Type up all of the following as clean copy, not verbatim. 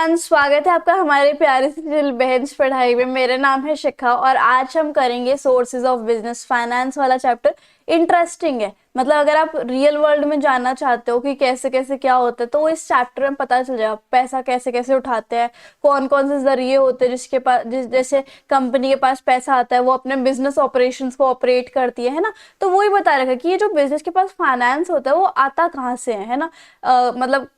Everyone, स्वागत है आपका हमारे प्यारे से दिल बेंच पढ़ाई में। मेरा नाम है शिखा और आज हम करेंगे सोर्सेज ऑफ बिजनेस फाइनेंस वाला चैप्टर। इंटरेस्टिंग है, मतलब अगर आप रियल वर्ल्ड में जानना चाहते हो कि कैसे कैसे क्या होता है तो वो इस चैप्टर में पता चल जाएगा। पैसा कैसे कैसे उठाते हैं, कौन कौन से जरिए होते हैं जिसके पास जैसे कंपनी के पास पैसा आता है वो अपने बिजनेस ऑपरेशंस को ऑपरेट करती है ना। तो वही बता रखा है कि ये जो बिजनेस के पास फाइनेंस होता है वो आता कहाँ से है ना। मतलब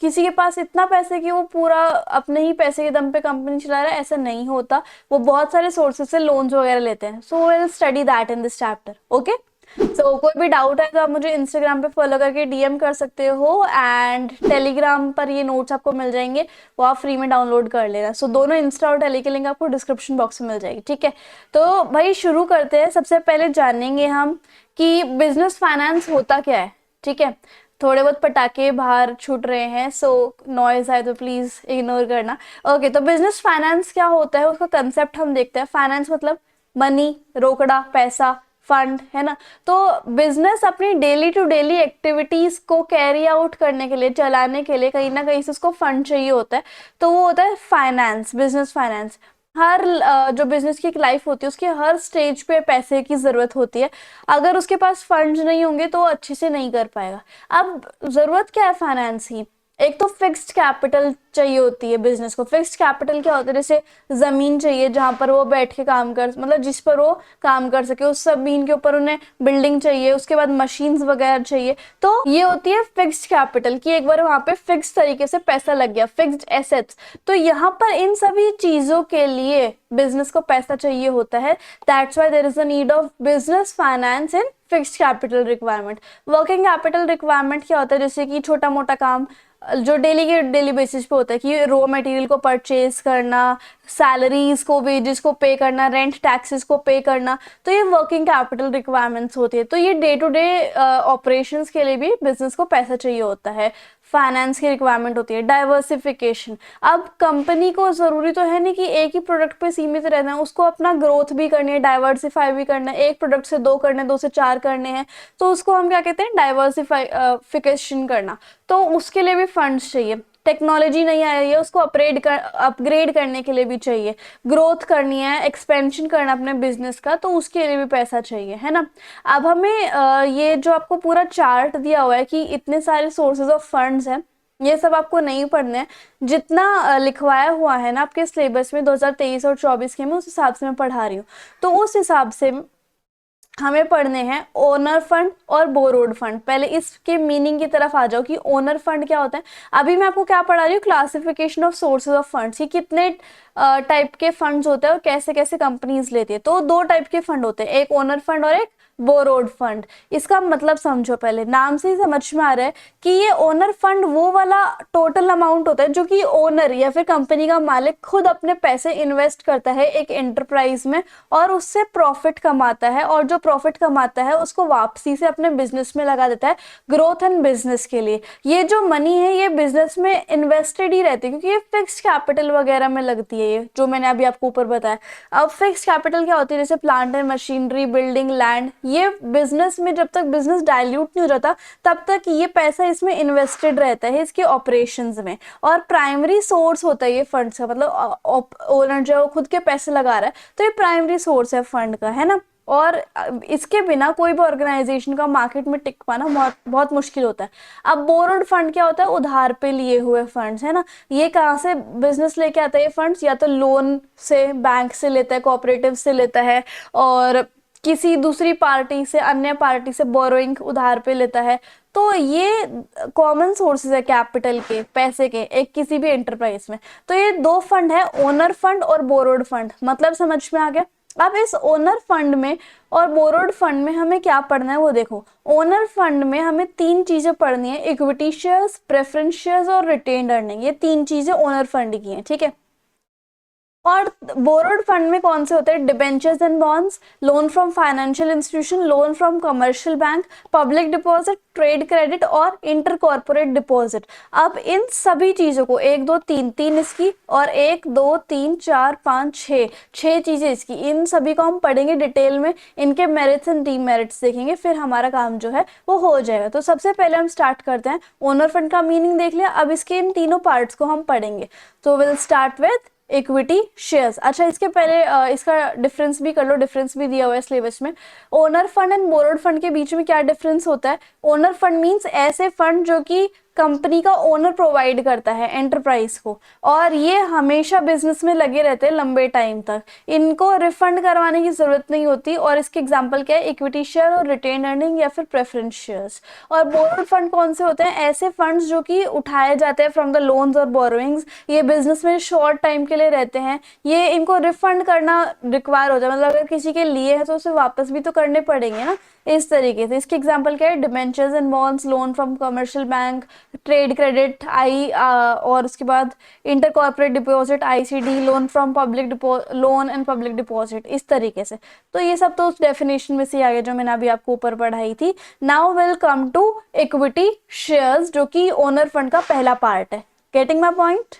किसी के पास इतना पैसे कि वो पूरा अपने ही पैसे के दम पे कंपनी चला रहा है, ऐसा नहीं होता। वो बहुत सारे सोर्सेज से लोन्स वगैरह लेते हैं। So will study that in this chapter. Okay, so कोई भी डाउट है तो आप मुझे इंस्टाग्राम पे फॉलो करके डीएम कर सकते हो एंड टेलीग्राम पर ये नोट्स आपको मिल जाएंगे, वो आप फ्री में डाउनलोड कर लेना। सो दोनों इंस्टा और टेली की लिंक आपको डिस्क्रिप्शन बॉक्स में मिल जाएगी। ठीक है, तो भाई शुरू करते हैं। सबसे पहले जानेंगे हम कि बिजनेस फाइनेंस होता क्या है। ठीक है, थोड़े बहुत पटाखे बाहर छूट रहे हैं, सो नॉइज आए तो प्लीज इग्नोर करना। ओके, तो बिजनेस फाइनेंस क्या होता है उसका कंसेप्ट हम देखते हैं। फाइनेंस मतलब मनी, रोकड़ा, पैसा, फंड, है ना। तो बिजनेस अपनी डेली टू डेली एक्टिविटीज को कैरी आउट करने के लिए, चलाने के लिए कहीं ना कहीं से उसको फंड चाहिए होता है। तो वो होता है फाइनेंस, बिजनेस फाइनेंस। हर जो बिजनेस की एक लाइफ होती है उसके हर स्टेज पे पैसे की जरूरत होती है। अगर उसके पास फंड्स नहीं होंगे तो वो अच्छे से नहीं कर पाएगा। अब जरूरत क्या है फाइनेंस की? एक तो फिक्स्ड कैपिटल चाहिए होती है बिजनेस को। फिक्स्ड कैपिटल क्या होता है? जैसे जमीन चाहिए जहां पर वो बैठ के काम कर, मतलब जिस पर वो काम कर सके, उस जमीन के ऊपर उन्हें बिल्डिंग चाहिए, उसके बाद मशीन्स वगैरह चाहिए। तो ये होती है फिक्स्ड कैपिटल कि एक बार वहां पे फिक्स तरीके से पैसा लग गया, फिक्स्ड एसेट्स। तो यहाँ पर इन सभी चीजों के लिए बिजनेस को पैसा चाहिए होता है। That's why there is a need of business finance in fixed capital requirement. Working capital requirement क्या होता है? जैसे कि छोटा मोटा काम जो डेली के डेली बेसिस पे होता है कि रॉ मटेरियल को परचेज करना, सैलरीज को, वेजेस को पे करना, रेंट टैक्सेस को पे करना। तो ये वर्किंग कैपिटल रिक्वायरमेंट्स होती है। तो ये डे टू डे ऑपरेशंस के लिए भी बिजनेस को पैसा चाहिए होता है। फाइनेंस की रिक्वायरमेंट होती है। डाइवर्सिफिकेशन, अब कंपनी को जरूरी तो है नहीं कि एक ही प्रोडक्ट पे सीमित रहना है, उसको अपना ग्रोथ भी करनी है, डाइवर्सिफाई भी करना है। एक प्रोडक्ट से दो करने, दो से चार करने हैं, तो उसको हम क्या कहते हैं? डाइवर्सिफिकेशन करना। तो उसके लिए भी फंड्स चाहिए। टेक्नोलॉजी नहीं आई है, उसको अपग्रेड करने के लिए भी चाहिए। ग्रोथ करनी है, एक्सपेंशन करना अपने बिजनेस का, तो उसके लिए भी पैसा चाहिए, है ना। अब हमें ये जो आपको पूरा चार्ट दिया हुआ है कि इतने सारे सोर्सेज ऑफ फंड्स हैं, ये सब आपको नहीं पढ़ने हैं। जितना लिखवाया हुआ है ना आपके सिलेबस में 2023 और 24 के, मैं उस हिसाब से मैं पढ़ा रही हूँ। तो उस हिसाब से हमें पढ़ने हैं ओनर फंड और बोरोड फंड। पहले इसके मीनिंग की तरफ आ जाओ कि ओनर फंड क्या होता है। अभी मैं आपको क्या पढ़ा रही हूँ? Classification of sources of funds, कि कितने टाइप के फंड्स होते हैं और कैसे कैसे कंपनीज लेती है। तो दो टाइप के फंड होते हैं, एक ओनर फंड और एक बोरोड फंड। इसका मतलब समझो, पहले नाम से ही समझ में आ रहा है कि ये ओनर फंड वो वाला टोटल अमाउंट होता है जो कि ओनर या फिर कंपनी का मालिक खुद अपने पैसे इन्वेस्ट करता है एक एंटरप्राइज में और उससे प्रॉफिट कमाता है, और जो प्रॉफिट कमाता है उसको वापसी से अपने बिजनेस में लगा देता है ग्रोथ एंड बिजनेस के लिए। ये जो मनी है ये बिजनेस में इन्वेस्टेड ही रहती है क्योंकि ये फिक्स्ड कैपिटल वगैरह में लगती है, ये जो मैंने अभी आपको ऊपर बताया। अब फिक्स्ड कैपिटल क्या होती है? जैसे plant and machinery, building, land. ये बिजनेस में जब तक बिजनेस डाइल्यूट नहीं हो जाता तब तक ये पैसा इसमें इन्वेस्टेड रहता है इसके ऑपरेशंस में। और प्राइमरी सोर्स होता है ये फंड्स का, मतलब ओनर जो खुद के पैसे लगा रहा है तो ये प्राइमरी सोर्स है फंड का, है ना। और इसके बिना कोई भी ऑर्गेनाइजेशन का मार्केट में टिक पाना बहुत बहुत मुश्किल होता है। अब बोरोड फंड क्या होता है? उधार पे लिए हुए फंड्स, है ना। ये कहाँ से बिजनेस लेके आता है ये फंड्स? या तो लोन से, बैंक से लेता है, कोऑपरेटिव से लेता है, और किसी दूसरी पार्टी से, अन्य पार्टी से बोरोइंग उधार पे लेता है। तो ये कॉमन सोर्सेज है कैपिटल के, पैसे के, एक किसी भी एंटरप्राइज में। तो ये दो फंड है, ओनर फंड और बोरोड फंड। मतलब समझ में आ गया? अब इस ओनर फंड में और बोरोड फंड में हमें क्या पढ़ना है वो देखो। ओनर फंड में हमें तीन चीजें पढ़नी है, इक्विटी शेयर्स, प्रेफरेंस शेयर्स और रिटेन्ड अर्निंग। ये तीन चीजें ओनर फंड की हैं, ठीक है। और बोरोड फंड में कौन से होते हैं? Debentures and bonds, loan from financial institution, loan from commercial bank, public deposit, trade credit और इंटर कॉर्पोरेट डिपॉजिट। अब इन सभी चीजों को, एक दो तीन, तीन इसकी और एक दो तीन चार पाँच छः, छः चीजें इसकी, इन सभी को हम पढ़ेंगे डिटेल में, इनके मेरिट्स एंड डीमेरिट्स देखेंगे, फिर हमारा काम जो है वो हो जाएगा। तो सबसे पहले हम स्टार्ट करते हैं, ओनर फंड का मीनिंग देख लिया, अब इसके इन तीनों पार्ट्स को हम पढ़ेंगे। तो will start with equity shares. अच्छा, इसके पहले इसका डिफरेंस भी कर लो, डिफरेंस भी दिया हुआ है सिलेबस में। Owner fund and borrowed fund के बीच में क्या डिफरेंस होता है? ओनर फंड मींस ऐसे फंड जो कि कंपनी का ओनर प्रोवाइड करता है एंटरप्राइज को, और ये हमेशा बिजनेस में लगे रहते हैं लंबे टाइम तक, इनको रिफंड करवाने की जरूरत नहीं होती। और इसके एग्जांपल क्या है? इक्विटी शेयर और रिटेन अर्निंग या फिर प्रेफरेंस शेयर्स। और बोरोड फंड कौन से होते हैं? ऐसे फंड्स जो कि उठाए जाते हैं फ्रॉम द लोन्स और बोरोइंग्स, ये बिजनेस में शॉर्ट टाइम के लिए रहते हैं, ये इनको रिफंड करना रिक्वायर हो जाए, मतलब अगर किसी के लिए है तो उसे वापस भी तो करने पड़ेंगे ना, इस तरीके से। इसके एग्जांपल क्या है? Debentures and bonds, loan from commercial bank, trade credit और उसके बाद inter corporate deposit ICD, loan from public loan and public deposit, इस तरीके से। तो ये सब तो उस डेफिनेशन में से आ गया जो मैंने अभी आपको ऊपर पढ़ाई थी। Now will come to equity shares, जो कि ओनर फंड का पहला पार्ट है। Getting my point?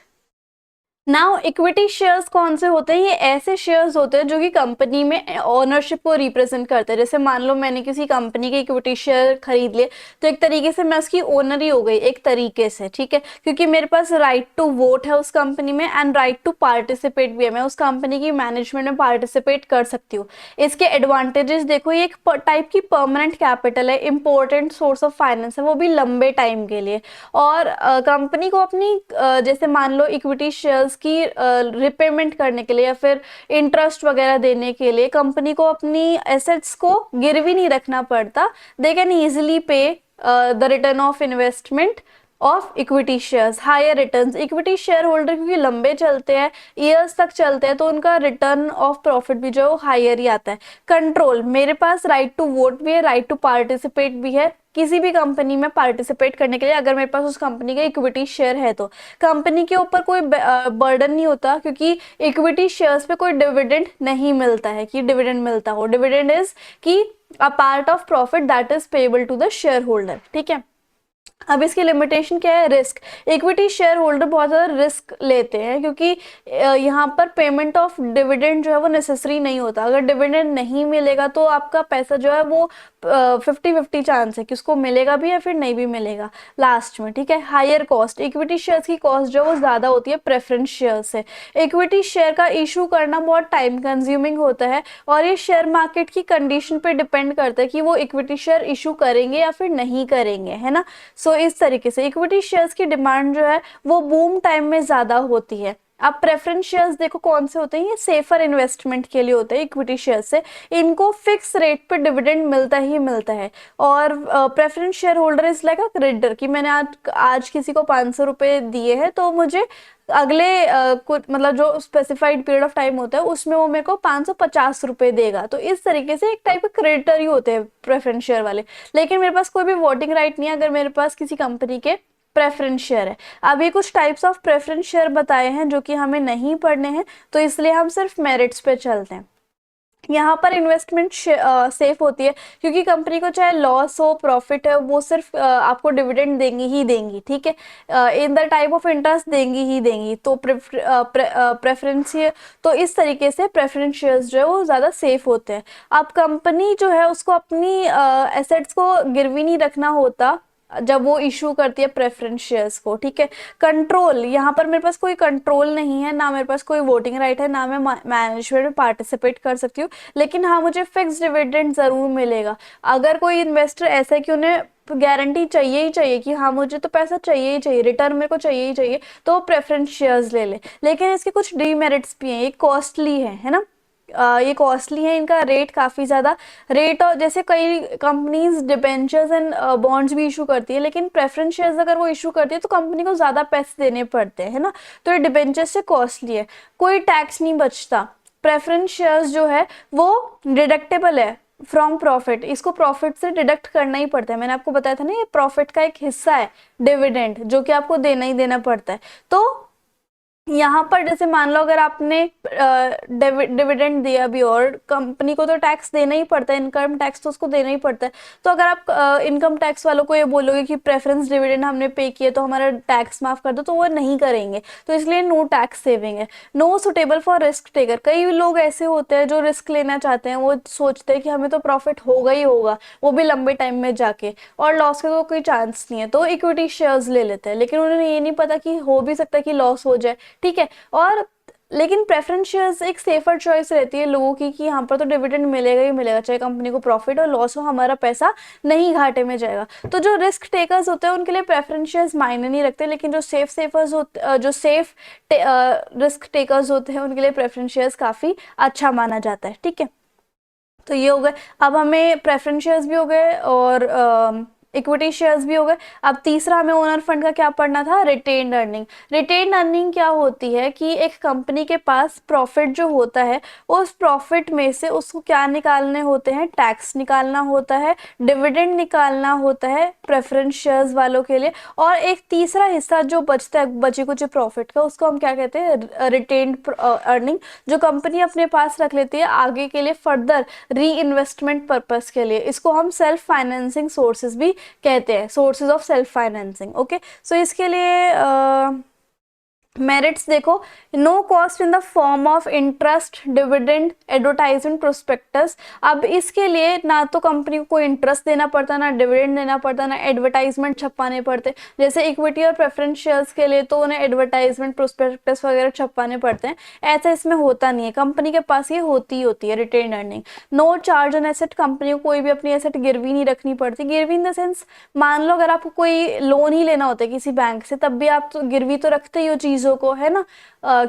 Now equity shares कौन से होते हैं? ये ऐसे शेयर्स होते हैं जो कि कंपनी में ओनरशिप को रिप्रेजेंट करते हैं। जैसे मान लो मैंने किसी कंपनी के इक्विटी शेयर खरीद लिए, तो एक तरीके से मैं उसकी ओनर ही हो गई, एक तरीके से, ठीक है, क्योंकि मेरे पास राइट टू वोट है उस कंपनी में एंड राइट टू पार्टिसिपेट भी है, मैं उस कंपनी की मैनेजमेंट में पार्टिसिपेट कर सकती हूँ। इसके एडवांटेजेस देखो, ये एक टाइप की परमानेंट कैपिटल है, इंपॉर्टेंट सोर्स ऑफ फाइनेंस है, वो भी लंबे टाइम के लिए। और कंपनी को अपनी जैसे मान लो इक्विटी शेयर्स की रिपेमेंट करने के लिए या फिर इंटरेस्ट वगैरह देने के लिए कंपनी को अपनी एसेट्स को गिरवी नहीं रखना पड़ता। They can easily pay the return of investment of equity shares, higher returns. Equity share holder क्योंकि लंबे चलते हैं, ईयर्स तक चलते हैं, तो उनका रिटर्न ऑफ प्रॉफिट भी जो है वो हायर ही आता है। कंट्रोल, मेरे पास राइट टू वोट भी है, राइट टू पार्टिसिपेट भी है किसी भी कंपनी में पार्टिसिपेट करने के लिए, अगर मेरे पास उस कंपनी का इक्विटी शेयर है तो। कंपनी के ऊपर कोई बर्डन नहीं होता, क्योंकि इक्विटी शेयर्स पे कोई डिविडेंड नहीं मिलता है कि डिविडेंड मिलता हो। डिविडेंड इज कि a part of profit that is payable to the share holder, ठीक है। अब इसकी लिमिटेशन क्या है? रिस्क। इक्विटी शेयर होल्डर बहुत ज़्यादा रिस्क लेते हैं, क्योंकि यहाँ पर पेमेंट ऑफ डिविडेंड जो है वो नेसेसरी नहीं होता। अगर डिविडेंड नहीं मिलेगा तो आपका पैसा जो है वो 50-50 चांस है कि उसको मिलेगा भी या फिर नहीं भी मिलेगा लास्ट में, ठीक है। हायर कॉस्ट, इक्विटी शेयर्स की कॉस्ट जो है वो ज़्यादा होती है प्रेफरेंस शेयर से। इक्विटी शेयर का इशू करना बहुत टाइम कंज्यूमिंग होता है, और ये शेयर मार्केट की कंडीशन पे डिपेंड करता है कि वो इक्विटी शेयर इशू करेंगे या फिर नहीं करेंगे, है ना। सो इस तरीके से इक्विटी शेयर्स की डिमांड जो है वो बूम टाइम में ज्यादा होती है। अब प्रेफरेंस शेयर्स देखो कौन से होते हैं, ये सेफर इन्वेस्टमेंट के लिए होते हैं इक्विटी शेयर से, इनको फिक्स रेट पे डिविडेंड मिलता ही मिलता है। और preference share holder is like a creditor, कि मैंने आज किसी को 500 रुपए दिए हैं, तो मुझे अगले कुछ मतलब जो स्पेसिफाइड पीरियड ऑफ टाइम होता है उसमें वो मेरे को 550 रुपए देगा। तो इस तरीके से एक टाइप का क्रेडिटर ही होते हैं प्रेफरेंस शेयर वाले। लेकिन मेरे पास कोई भी वोटिंग राइट नहीं है अगर मेरे पास किसी कंपनी के प्रेफरेंस शेयर है। अभी कुछ टाइप्स ऑफ प्रेफरेंस शेयर बताए हैं जो कि हमें नहीं पढ़ने हैं, तो इसलिए हम सिर्फ मेरिट्स पे चलते हैं। यहाँ पर इन्वेस्टमेंट सेफ होती है, क्योंकि कंपनी को चाहे लॉस हो प्रॉफिट है, वो सिर्फ आपको डिविडेंड देंगी ही देंगी, ठीक है, in the type of interest देंगी ही देंगी। तो प्रेफरेंस तो इस तरीके से प्रेफरेंस शेयर्स जो है वो ज़्यादा सेफ होते हैं। अब कंपनी जो है उसको अपनी एसेट्स को गिरवी नहीं रखना होता जब वो इशू करती है प्रेफरेंस शेयर्स को, ठीक है। कंट्रोल, यहाँ पर मेरे पास कोई कंट्रोल नहीं है, ना मेरे पास कोई वोटिंग राइट है, ना मैं मैनेजमेंट में पार्टिसिपेट कर सकती हूँ, लेकिन हाँ मुझे फिक्स डिविडेंड जरूर मिलेगा। अगर कोई इन्वेस्टर ऐसा है कि उन्हें गारंटी चाहिए ही चाहिए कि हाँ मुझे तो पैसा चाहिए ही चाहिए, रिटर्न मेरे को चाहिए ही चाहिए, तो प्रेफरेंस शेयर्स ले ले। लेकिन इसके कुछ डीमेरिट्स भी हैं, ये कॉस्टली है ना। ये कॉस्टली है, इनका रेट काफ़ी ज़्यादा रेट, और जैसे कई कंपनीज डिबेंचर्स एंड बॉन्ड्स भी इशू करती है, लेकिन प्रेफरेंस शेयर्स अगर वो इशू करती है तो कंपनी को ज़्यादा पैसे देने पड़ते हैं, है ना। तो ये डिबेंचर्स से कॉस्टली है, कोई टैक्स नहीं बचता। प्रेफरेंस शेयर्स जो है वो डिडक्टेबल है फ्रॉम प्रॉफिट, इसको प्रॉफिट से डिडक्ट करना ही पड़ता है। मैंने आपको बताया था ना, ये प्रॉफिट का एक हिस्सा है डिविडेंड, जो कि आपको देना ही देना पड़ता है। तो यहाँ पर जैसे मान लो अगर आपने डिविडेंड दिया भी, और कंपनी को तो टैक्स देना ही पड़ता है, इनकम टैक्स तो उसको देना ही पड़ता है। तो अगर आप इनकम टैक्स वालों को ये बोलोगे कि प्रेफरेंस डिविडेंड हमने पे किया तो हमारा टैक्स माफ कर दो, तो वो नहीं करेंगे। तो इसलिए नो टैक्स सेविंग है। No suitable for risk taker, कई लोग ऐसे होते हैं जो रिस्क लेना चाहते हैं, वो सोचते हैं कि हमें तो प्रॉफिट होगा ही होगा, वो भी लंबे टाइम में जाके, और लॉस का तो कोई चांस नहीं है, तो इक्विटी शेयर्स ले लेते हैं। लेकिन उन्हें ये नहीं पता कि हो भी सकता है कि लॉस हो जाए, ठीक है। और लेकिन प्रेफरेंस शेयर्स एक सेफर चॉइस रहती है लोगों की, कि यहाँ पर तो डिविडेंड मिलेगा ही मिलेगा, चाहे कंपनी को प्रॉफिट और लॉस हो, हमारा पैसा नहीं घाटे में जाएगा। तो जो रिस्क टेकर्स होते हैं उनके लिए प्रेफरेंस शेयर्स मायने नहीं रखते, लेकिन जो सेफर्स होते, जो सेफ रिस्क टेकर्स होते हैं उनके लिए प्रेफरेंस शेयर्स काफी अच्छा माना जाता है, ठीक है। तो ये हो गए। अब हमें प्रेफरेंस शेयर्स भी हो गए और इक्विटी शेयर्स भी हो गए। अब तीसरा हमें ओनर फंड का क्या पढ़ना था, रिटेन्ड अर्निंग। रिटेन्ड अर्निंग क्या होती है कि एक कंपनी के पास प्रॉफिट जो होता है, उस प्रॉफिट में से उसको क्या निकालने होते हैं, टैक्स निकालना होता है, डिविडेंड निकालना होता है प्रेफरेंस शेयर्स वालों के लिए, और एक तीसरा हिस्सा जो बचता है बचे कुछ प्रॉफिट का, उसको हम क्या कहते हैं, रिटेन्ड अर्निंग, जो कंपनी अपने पास रख लेती है आगे के लिए फर्दर री इन्वेस्टमेंट पर्पस के लिए। इसको हम सेल्फ फाइनेंसिंग सोर्सेज भी कहते हैं, sources of self financing. Okay, so इसके लिए मेरिट्स देखो, no cost in the form of interest, dividend, advertisement, prospectus. अब इसके लिए ना तो कंपनी को कोई इंटरेस्ट देना पड़ता, ना डिविडेंड देना पड़ता, ना एडवर्टाइजमेंट छपवाने पड़ते। जैसे इक्विटी और प्रेफरेंस शेयर्स के लिए तो उन्हें एडवर्टाइजमेंट, प्रोस्पेक्टस वगैरह छपवाने पड़ते हैं, ऐसा इसमें होता नहीं है, कंपनी के पास ये होती ही होती है retain earning. No charge on asset, company को कोई भी अपनी एसेट गिरवी नहीं रखनी पड़ती। गिरवी इन द सेंस, मान लो अगर आपको कोई लोन ही लेना होता है किसी बैंक से, तब भी आप तो गिरवी तो रखते ही हो चीजों को, है ना।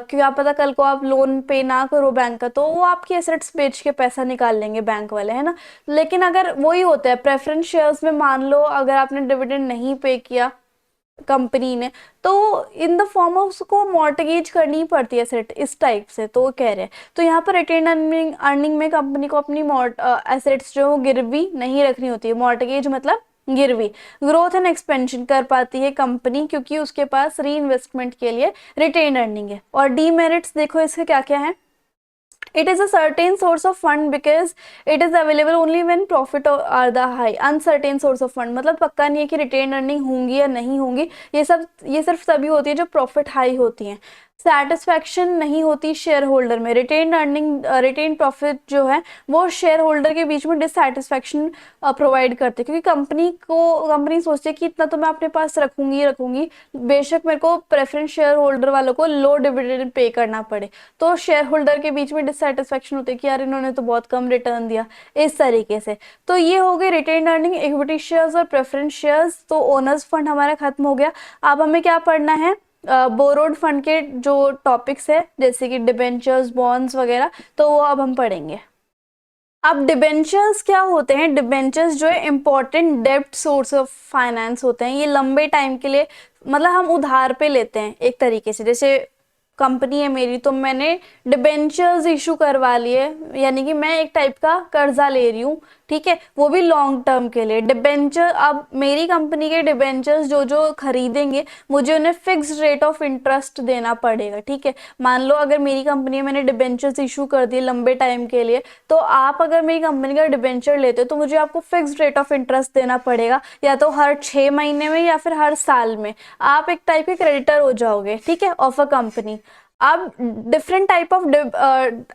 क्या पता कल को आप लोन पे ना करो बैंक का, तो वो आपकी एसेट्स बेच के पैसा निकाल लेंगे बैंक वाले, है ना। लेकिन अगर वही होता है प्रेफरेंस शेयर्स में, मान लो अगर आपने डिविडेंड नहीं पे किया कंपनी ने, तो इन द फॉर्म ऑफ उसको मॉर्टगेज करनी पड़ती है एसेट, इस टाइप से तो वो कह रहे हैं। तो यहाँ पर रिटेन अर्निंग अर्निंग में कंपनी को अपनी एसेट्स जो गिरवी नहीं रखनी होती है, मॉर्टगेज मतलब गिरवी। ग्रोथ एंड एक्सपेंशन कर पाती है कंपनी क्योंकि उसके पास री इन्वेस्टमेंट के लिए रिटेन अर्निंग है। और डीमेरिट्स देखो इसके क्या क्या है। It is a certain source of fund because it is available only when profit are the high. Uncertain source of fund मतलब पक्का नहीं है कि रिटेन अर्निंग होंगी या नहीं होंगी, ये सिर्फ तभी होती है जो प्रॉफिट हाई होती हैं। सेटिस्फैक्शन नहीं होती शेयर होल्डर में, रिटेन अर्निंग रिटेन प्रॉफिट जो है वो शेयर होल्डर के बीच में डिससेटिस्फैक्शन प्रोवाइड करते हैं, क्योंकि कंपनी सोचती है कि इतना तो मैं अपने पास रखूंगी, बेशक मेरे को प्रेफरेंस शेयर होल्डर वालों को लो डिविडेंड पे करना पड़े। तो शेयर होल्डर के बीच में डिससेटिस्फैक्शन होती है कि यार इन्होंने तो बहुत कम रिटर्न दिया, इस तरीके से। तो ये हो गई रिटेन अर्निंग, इक्विटी शेयर्स और प्रेफरेंस शेयर्स। तो ओनर्स फंड हमारा खत्म हो गया। अब हमें क्या पढ़ना है, बोरोड फंड के जो टॉपिक्स है जैसे कि डिबेंचर्स, बॉन्ड्स वगैरह, तो वो अब हम पढ़ेंगे। अब डिबेंचर्स क्या होते हैं, डिबेंचर्स जो है इंपॉर्टेंट डेब्ट सोर्स ऑफ फाइनेंस होते हैं। ये लंबे टाइम के लिए, मतलब हम उधार पे लेते हैं एक तरीके से। जैसे कंपनी है मेरी, तो मैंने डिबेंचर्स इशू करवा लिए, यानी कि मैं एक टाइप का कर्जा ले रही हूँ, ठीक है, वो भी लॉन्ग टर्म के लिए। डिबेंचर, अब मेरी कंपनी के डिबेंचर्स जो जो खरीदेंगे, मुझे उन्हें फिक्स्ड रेट ऑफ इंटरेस्ट देना पड़ेगा, ठीक है। मान लो अगर मेरी कंपनी में मैंने डिबेंचर्स इशू कर दिए लंबे टाइम के लिए, तो आप अगर मेरी कंपनी का डिबेंचर लेते हो तो मुझे आपको फिक्स्ड रेट ऑफ इंटरेस्ट देना पड़ेगा, या तो हर 6 महीने में या फिर हर साल में। आप एक टाइप के क्रेडिटर हो जाओगे, ठीक है, ऑफ अ कंपनी। अब डिफरेंट टाइप ऑफ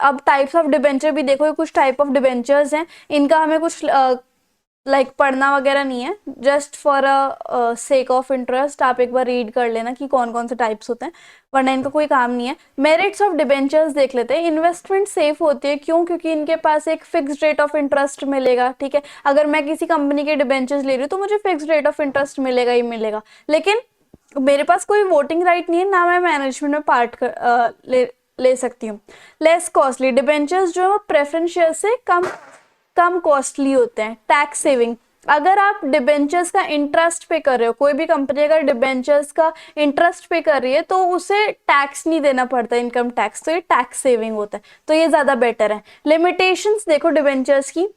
अब टाइप्स ऑफ डिबेंचर भी देखो, कुछ टाइप ऑफ डिबेंचर्स हैं, इनका हमें कुछ पढ़ना वगैरह नहीं है, just for a sake of interest आप एक बार रीड कर लेना कि कौन कौन से टाइप्स होते हैं, वरना इनका कोई काम नहीं है। मेरिट्स ऑफ डिबेंचर्स देख लेते हैं। इन्वेस्टमेंट सेफ होती है, क्यों, क्योंकि इनके पास एक फिक्स्ड रेट ऑफ इंटरेस्ट मिलेगा, ठीक है। अगर मैं किसी कंपनी के डिबेंचर्स ले रही हूँ तो मुझे फिक्स्ड रेट ऑफ इंटरेस्ट मिलेगा ही मिलेगा, लेकिन मेरे पास कोई वोटिंग राइट नहीं है, ना मैं मैनेजमेंट में ले सकती हूँ। लेस कॉस्टली, डिबेंचर्स जो है प्रेफरेंस शेयर से कम कॉस्टली होते हैं। टैक्स सेविंग, अगर आप डिबेंचर्स का इंटरेस्ट पे कर रहे हो, कोई भी कंपनी अगर डिबेंचर्स का इंटरेस्ट पे कर रही है तो उसे टैक्स नहीं देना पड़ता, इनकम टैक्स, तो ये टैक्स सेविंग होता है, तो ये ज्यादा बेटर है। लिमिटेशंस देखो डिबेंचर्स की,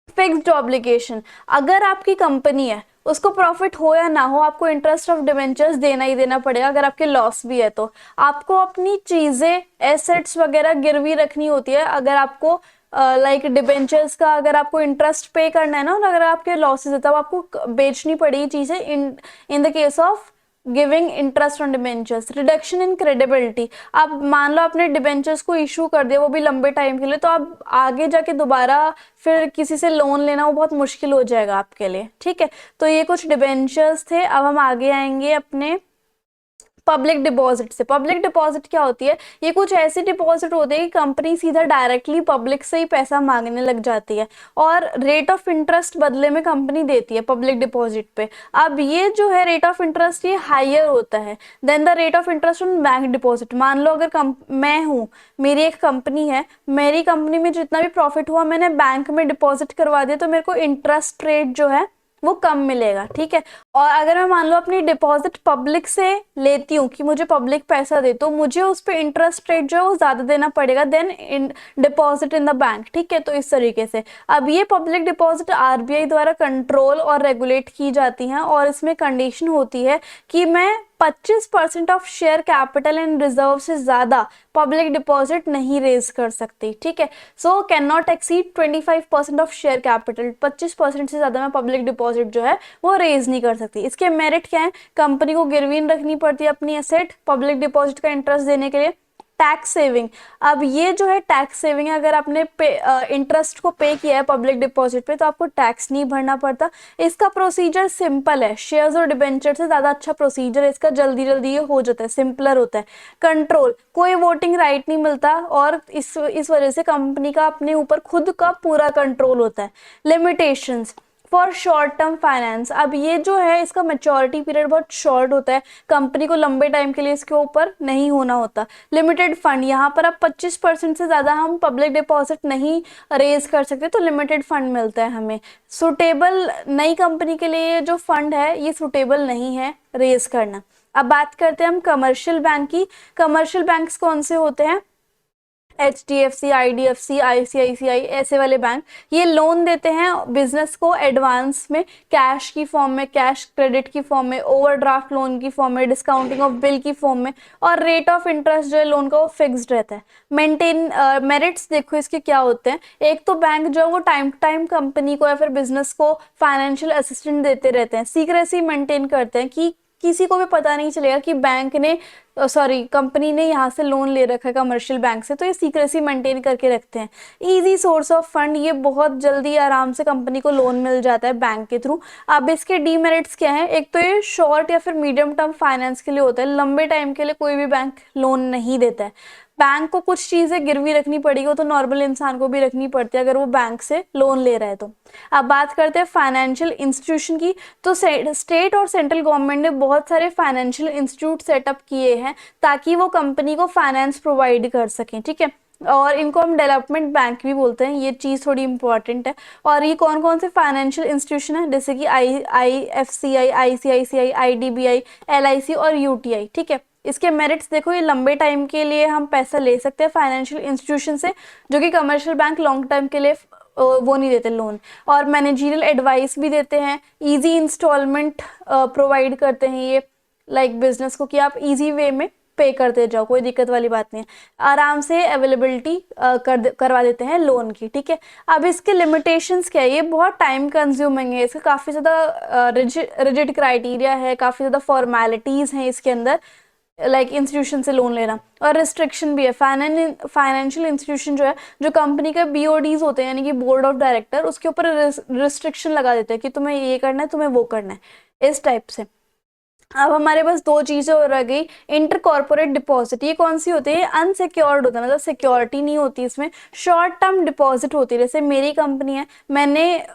फिक्स्ड ऑब्लिगेशन, अगर आपकी कंपनी है उसको प्रॉफिट हो या ना हो आपको इंटरेस्ट ऑफ डिबेंचर्स देना ही देना पड़ेगा। अगर आपके लॉस भी है तो आपको अपनी चीजें एसेट्स वगैरह गिरवी रखनी होती है। अगर आपको लाइक डिबेंचर्स का अगर आपको इंटरेस्ट पे करना है ना, और अगर आपके लॉसेस है तब आपको बेचनी पड़ेगी चीजें। In in the case of giving interest on debentures, reduction in credibility, आप मान लो आपने डिबेंचर्स को इशू कर दिया वो भी लंबे टाइम के लिए, तो आप आगे जाके दोबारा फिर किसी से लोन लेना वो बहुत मुश्किल हो जाएगा आपके लिए। ठीक है, तो ये कुछ डिबेंचर्स थे। अब हम आगे आएंगे अपने पब्लिक डिपॉजिट से। पब्लिक डिपॉजिट क्या होती है? ये कुछ ऐसी डिपॉजिट होती है कि कंपनी सीधा डायरेक्टली पब्लिक से ही पैसा मांगने लग जाती है और रेट ऑफ इंटरेस्ट बदले में कंपनी देती है पब्लिक डिपॉजिट पे। अब ये जो है रेट ऑफ इंटरेस्ट ये हायर होता है than the rate of interest on bank deposit. मान लो अगर मैं हूँ, मेरी एक कंपनी है, मेरी कंपनी में जितना भी प्रॉफिट हुआ मैंने बैंक में डिपॉजिट करवा दिया तो मेरे को इंटरेस्ट रेट जो है वो कम मिलेगा। ठीक है, और अगर मैं मान लो अपनी डिपॉजिट पब्लिक से लेती हूँ कि मुझे पब्लिक पैसा दे, तो मुझे उस पर इंटरेस्ट रेट जो है वो ज्यादा देना पड़ेगा than in deposit in the bank. ठीक है, तो इस तरीके से अब ये पब्लिक डिपॉजिट आरबीआई द्वारा कंट्रोल और रेगुलेट की जाती हैं और इसमें कंडीशन होती है कि मैं 25% of share capital and reserve से ज्यादा पब्लिक डिपॉजिट नहीं रेज कर सकती। ठीक है, so can not exceed 25% of share capital, 25% से ज्यादा मैं पब्लिक डिपॉजिट जो है वो रेज नहीं कर सकती। इसके मेरिट क्या है? कंपनी को गिरवी रखनी पड़ती है अपनी एसेट पब्लिक डिपॉजिट का इंटरेस्ट देने के लिए। टैक्स सेविंग, अब ये जो है टैक्स सेविंग है, अगर आपने इंटरेस्ट को पे किया है पब्लिक डिपॉजिट पे तो आपको टैक्स नहीं भरना पड़ता। इसका प्रोसीजर सिंपल है, शेयर्स और डिबेंचर से ज्यादा अच्छा प्रोसीजर है इसका, जल्दी जल्दी ये हो जाता है, सिंपलर होता है। कंट्रोल, कोई वोटिंग राइट नहीं मिलता और इस वजह से कंपनी का अपने ऊपर खुद का पूरा कंट्रोल होता है। Limitations for short term finance, अब ये जो है इसका मेच्योरिटी पीरियड बहुत शॉर्ट होता है, कंपनी को लंबे टाइम के लिए इसके ऊपर नहीं होना होता। लिमिटेड फंड, यहाँ पर अब 25% से ज्यादा हम पब्लिक डिपॉजिट नहीं रेज कर सकते तो लिमिटेड फंड मिलता है हमें। सुटेबल, नई कंपनी के लिए जो फंड है ये सुटेबल नहीं है रेज करना। अब बात करते हैं हम कमर्शियल बैंक की। कमर्शियल बैंक्स कौन से होते हैं? HDFC, IDFC, ICICI, ऐसे वाले बैंक ये लोन देते हैं बिजनेस को एडवांस में, कैश की फॉर्म में, कैश क्रेडिट की फॉर्म में, ओवरड्राफ्ट लोन की फॉर्म में, डिस्काउंटिंग ऑफ बिल की फॉर्म में, और रेट ऑफ इंटरेस्ट जो है लोन का वो फिक्स्ड रहता है। मेंटेन मेरिट्स देखो इसके क्या होते हैं। एक तो बैंक जो है वो टाइम टू टाइम कंपनी को या फिर बिजनेस को फाइनेंशियल असिस्टेंट देते रहते हैं, सीक्रेसी मेंटेन करते हैं कि किसी को भी पता नहीं चलेगा कि बैंक ने कंपनी ने यहाँ से लोन ले रखा है कमर्शियल बैंक से, तो ये सीक्रेसी मेंटेन करके रखते हैं। इजी सोर्स ऑफ फंड, ये बहुत जल्दी आराम से कंपनी को लोन मिल जाता है बैंक के थ्रू। अब इसके डीमेरिट्स क्या है? एक तो ये शॉर्ट या फिर मीडियम टर्म फाइनेंस के लिए होता है, लंबे टाइम के लिए कोई भी बैंक लोन नहीं देता है। बैंक को कुछ चीजें गिरवी रखनी पड़ेगी, वो तो नॉर्मल इंसान को भी रखनी पड़ती है अगर वो बैंक से लोन ले रहा है तो। अब बात करते हैं फाइनेंशियल इंस्टीट्यूशन की, तो स्टेट और सेंट्रल गवर्नमेंट ने बहुत सारे फाइनेंशियल इंस्टीट्यूट सेटअप किए हैं ताकि वो कंपनी को फाइनेंस प्रोवाइड कर सकें। ठीक है, और इनको हम डेवलपमेंट बैंक भी बोलते हैं, ये चीज़ थोड़ी इंपॉर्टेंट है। और ये कौन कौन से फाइनेंशियल इंस्टीट्यूशन है? जैसे कि IFCI, ICICI, IDBI, LIC और UTI। ठीक है, इसके मेरिट्स देखो, ये लंबे टाइम के लिए हम पैसा ले सकते हैं फाइनेंशियल इंस्टीट्यूशन से, जो कि कमर्शियल बैंक लॉन्ग टाइम के लिए वो नहीं देते लोन। और मैनेजरियल एडवाइस भी देते हैं, इजी इंस्टॉलमेंट प्रोवाइड करते हैं ये, लाइक बिजनेस को कि आप इजी वे में पे करते जाओ, कोई दिक्कत वाली बात नहीं है, आराम से अवेलेबिलिटी करवा देते हैं लोन की। ठीक है, अब इसके लिमिटेशंस क्या है? ये बहुत टाइम कंज्यूमिंग है, इसका काफ़ी ज़्यादा रिजिड क्राइटेरिया है, काफ़ी ज़्यादा फॉर्मेलिटीज़ हैं इसके अंदर, लाइक इंस्टीट्यूशन से लोन लेना। और रिस्ट्रिक्शन भी है, फाइनेंशियल इंस्टीट्यूशन जो है, जो कंपनी के BODs होते हैं यानी कि बोर्ड ऑफ डायरेक्टर, उसके ऊपर रिस्ट्रिक्शन लगा देते हैं कि तुम्हें ये करना है, तुम्हें वो करना है, इस टाइप से। अब हमारे पास दो चीजें और रह गई। इंटर कॉर्पोरेट डिपॉजिट, ये कौन सी होती है? अनसिक्योर्ड होता है, मतलब सिक्योरिटी नहीं होती इसमें, शॉर्ट टर्म डिपॉजिट होती है। जैसे मेरी कंपनी है, मैंने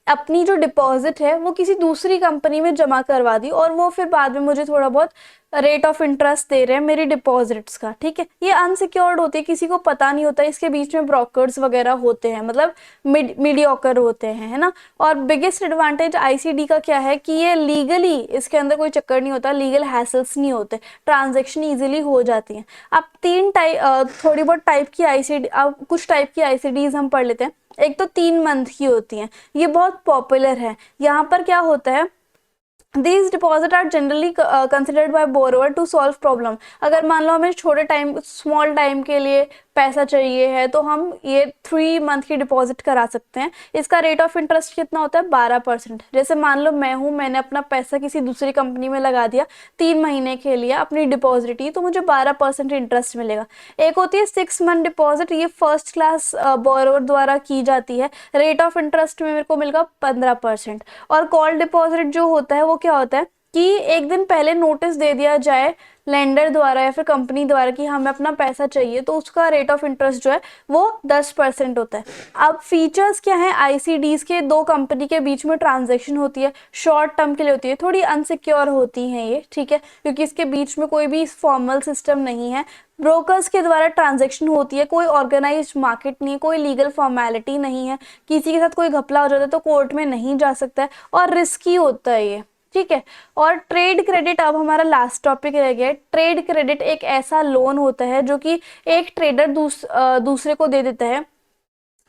अपनी जो डिपॉजिट है वो किसी दूसरी कंपनी में जमा करवा दी और वो फिर बाद में मुझे थोड़ा बहुत रेट ऑफ इंटरेस्ट दे रहे हैं मेरी डिपॉजिट्स का। ठीक है, ये अनसिक्योर्ड होती है, किसी को पता नहीं होता, इसके बीच में ब्रोकर्स वगैरह होते हैं, मतलब मीडियोकर होते हैं, है ना। और बिगेस्ट एडवांटेज ICD का क्या है कि ये लीगली, इसके अंदर कोई चक्कर नहीं होता, लीगल हैसल्स नहीं होते, ट्रांजेक्शन ईजिली हो जाती हैं। अब तीन टाइप, थोड़ी बहुत टाइप की ICD, अब कुछ टाइप की ICDs हम पढ़ लेते हैं। एक तो 3 मंथ की होती हैं, ये बहुत पॉपुलर है। यहाँ पर क्या होता है, These deposit are generally considered by borrower to solve problem। अगर मान लो हमें छोटे टाइम, स्मॉल टाइम के लिए पैसा चाहिए है तो हम ये 3 मंथ की डिपॉजिट करा सकते हैं। इसका रेट ऑफ इंटरेस्ट कितना होता है, 12%। जैसे मान लो मैं हूँ, मैंने अपना पैसा किसी दूसरी कंपनी में लगा दिया 3 महीने के लिए अपनी डिपॉजिट ही, तो मुझे 12% इंटरेस्ट मिलेगा। एक होती है 6 मंथ डिपॉजिट, ये फर्स्ट क्लास बोरोवर द्वारा की जाती है, रेट ऑफ इंटरेस्ट में मेरे को मिलेगा 15%। और कॉल डिपॉजिट जो होता है वो क्या होता है कि एक दिन पहले नोटिस दे दिया जाए लेंडर द्वारा या फिर कंपनी द्वारा कि हमें अपना पैसा चाहिए, तो उसका रेट ऑफ इंटरेस्ट जो है वो 10% होता है। अब फीचर्स क्या है, आईसीडीज के, दो कंपनी के बीच में ट्रांजैक्शन होती है, शॉर्ट टर्म के लिए होती है, थोड़ी अनसिक्योर होती हैं ये, ठीक है, क्योंकि इसके बीच में कोई भी फॉर्मल सिस्टम नहीं है, ब्रोकर्स के द्वारा ट्रांजैक्शन होती है, कोई ऑर्गेनाइज्ड मार्केट नहीं है, कोई लीगल फॉर्मेलिटी नहीं है, किसी के साथ कोई घपला हो जाता है तो कोर्ट में नहीं जा सकता है, और रिस्की होता है ये, ठीक है। और ट्रेड क्रेडिट, अब हमारा लास्ट टॉपिक रह गया है। ट्रेड क्रेडिट एक ऐसा लोन होता है जो कि एक ट्रेडर दूसरे को दे देता है।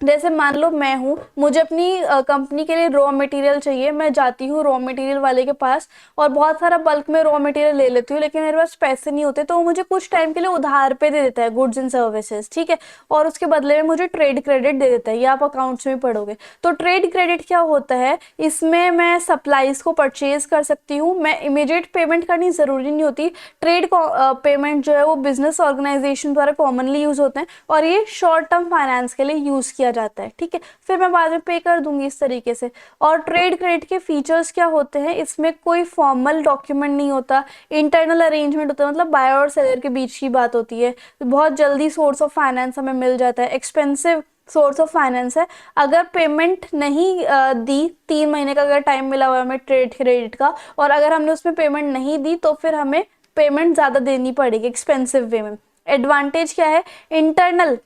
जैसे मान लो मैं हूँ, मुझे अपनी कंपनी के लिए रॉ मटेरियल चाहिए, मैं जाती हूँ रॉ मटेरियल वाले के पास और बहुत सारा बल्क में रॉ मटेरियल ले लेती हूँ, लेकिन मेरे पास पैसे नहीं होते, तो वो मुझे कुछ टाइम के लिए उधार पे दे देता है, गुड्स एंड सर्विसेज, ठीक है, और उसके बदले में मुझे ट्रेड क्रेडिट दे देता है, ये आप अकाउंट्स में पढ़ोगे। तो ट्रेड क्रेडिट क्या होता है, इसमें मैं सप्लाईज को परचेज कर सकती हूँ, मैं इमीडिएट पेमेंट करनी ज़रूरी नहीं होती। ट्रेड पेमेंट जो है वो बिजनेस ऑर्गेनाइजेशन द्वारा कॉमनली यूज होते हैं और ये शॉर्ट टर्म फाइनेंस के लिए यूज किया जाता है, ठीक है, फिर मैं बाद में पे कर दूंगी इस तरीके से। और ट्रेड क्रेडिट के फीचर्स क्या होते हैं, इसमें कोई फॉर्मल डॉक्यूमेंट नहीं होता, इंटरनल अरेंजमेंट होता है, मतलब बायर और सेलर के बीच की बात होती है, बहुत जल्दी सोर्स ऑफ फाइनेंस हमें मिल जाता है, एक्सपेंसिव सोर्स ऑफ फाइनेंस है। अगर पेमेंट नहीं दी, 3 महीने का अगर टाइम मिला हुआ है हमें ट्रेड क्रेडिट का, और अगर हमने उसमें पेमेंट नहीं दी तो फिर हमें पेमेंट ज़्यादा देनी पड़ेगी एक्सपेंसिव वे में। एडवांटेज क्या है, इंटरनल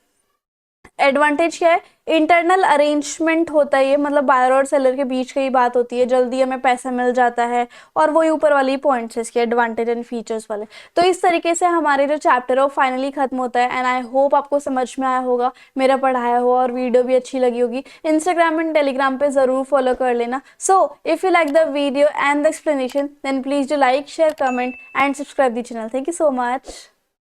एडवांटेज क्या है, इंटरनल अरेंजमेंट होता है ये, मतलब बायर और सेलर के बीच की ही बात होती है, जल्दी हमें पैसा मिल जाता है, और वही ऊपर वाली पॉइंट्स है इसके एडवांटेज एंड फीचर्स वाले। तो इस तरीके से हमारे जो चैप्टर है वो फाइनली खत्म होता है, एंड आई होप आपको समझ में आया होगा, मेरा पढ़ाया हुआ, और वीडियो भी अच्छी लगी होगी। इंस्टाग्राम एंड टेलीग्राम पे जरूर फॉलो कर लेना। So if you like the video and the explanation, then please do like, share, comment and subscribe the channel. Thank you so much.